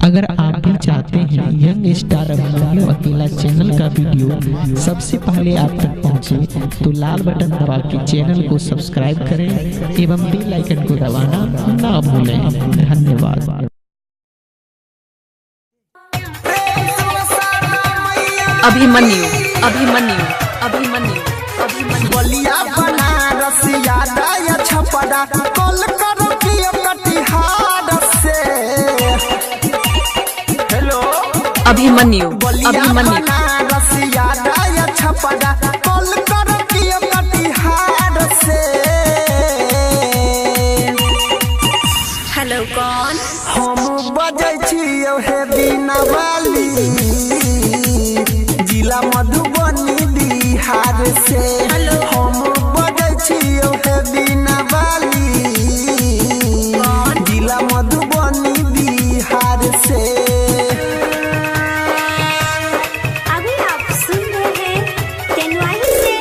अगर आप भी चाहते हैं यंग स्टार अभिमन्यु अकेला चैनल का वीडियो सबसे पहले आप तक पहुंचे, तो लाल बटन दबा के चैनल को सब्सक्राइब करें एवं बेल आइकन को दबाना ना भूलें। धन्यवाद। अभिमन्यु अभिमन्यु अभिमन्यु अभिमन्यु बलिया बनारस यादया छपरा कल करो कि कटिहार से। हेलो अभिमन्यु बलिया अभिमन्यु बनारस यादया छपरा कल करो कि कटिहार से। हेलो कौन? हम बजै छियौ हे बिना वाली, जिला मधुबनी बिहार से। हम बजै छियौ हे बिना वाली, जिला मधुबनी बिहार से। अभी आप सुन रहे हैं तेनवाई से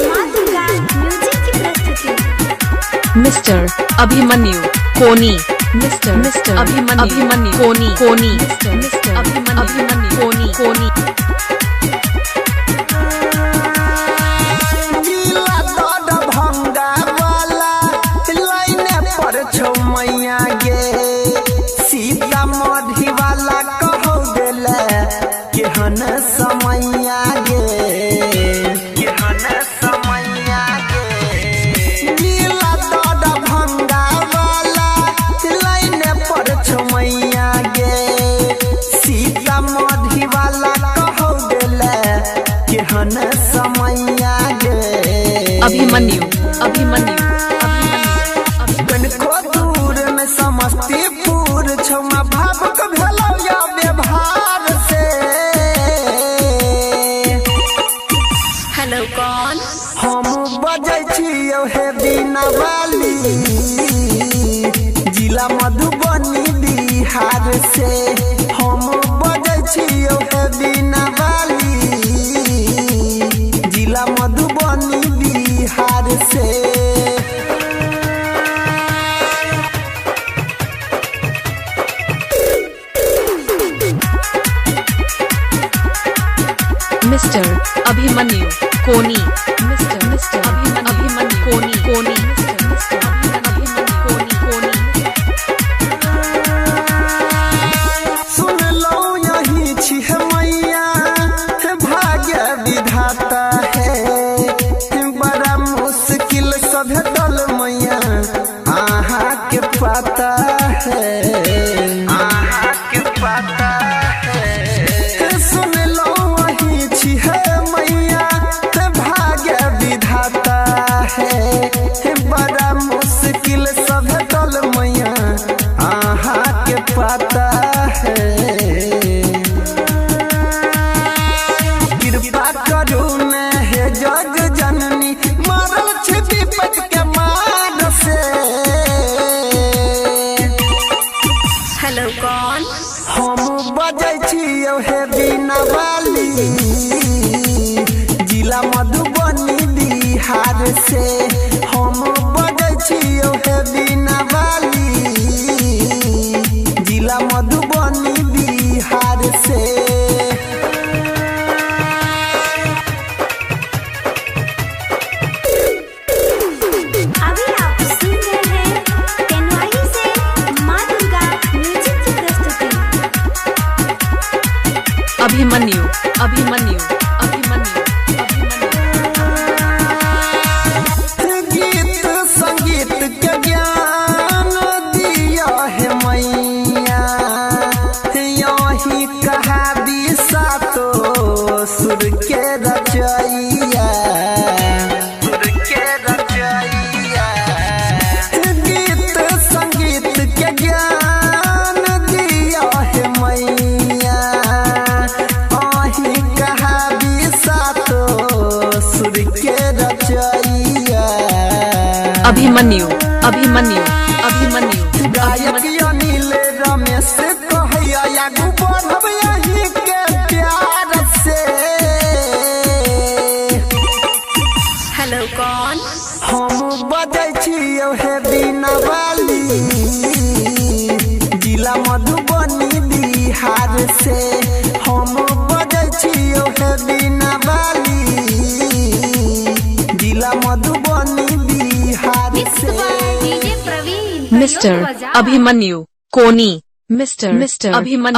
माँ दुर्गा म्यूजिक की प्रस्तुति। मिस्टर अभिमन्यु कोनी, मिस्टर अभिमन्यु कोनी मिस्टर अभिमन्यु कोनी। जिला दरभंगा वाला लाइने पर छौ मैया गे, सीतामढ़ी वाला कहौ देले केहन समैया गे, केहन समैया गे। जिला दरभंगा वाला लाइने पर छौ मैया गे, सीतामढ़ी वाला कहौ देले केहन समैया गे। अभिमन्यु अभिमन्यु कनिको दूर में समस्तीपुर छौमा भावुक भेलौ या व्यवहार से। हेलो कौन? हम बजै छियौ हे बिना वाली, जिला मधुबनी बिहार से। हम बजै छियौ हे बिना वाली, जिला मधुबनी बिहार से। मिस्टर अभिमन्यु कोनी, मिस्टर अभिमन्यु कोनी मिस्टर अभिमन्यु कोनी। सुन लो यही छी मैया भाग्य विधाता है, बड़ा मुश्किल से भेटल मैया आहा के पता है, आहा के पता है। सुन लो वही छी मैया भाग्य विधाता है, बड़ा मुश्किल से भेटल मैया आहा के पता है। कृपा करू ने हे जग जननी, मारल छी विपत के मार से। हेलो कौन? हम बजै छियौ हे बिना वाली, जिला मधुबनी बिहार से। हम बजै छियौ हे बिना वाली, जिला मधुबनी बिहार से। अभी आप सुन रहे हैं तेनवाई से माँ दुर्गा म्यूजिक की प्रस्तुति। अभिमन्यु अभिमन्यु अभिमन्यु गीत संगीत के ज्ञान दिया है मैया, यही कहा दिशा तो सुर के रचैया, सुर के रचैया। गीत संगीत के ज्ञान दिया है मैया, यही कहा दिशा तो सुर के रचैया। अभिमन्यु अभिमन्यु अभिमन्यु गायक अनिल रमेश कहैया आगू बढ़ब यही के प्यार से। हेलो कौन? हम बजै छियौ हे बिना वाली, जिला मधुबनी बिहार बिहार से हम बजै छियो हे बिना बाली जिला मधुबनी बिहार से डीजे प्रवीण मिस्टर अभिमन्यु कोनी मिस्टर अभिमन्यु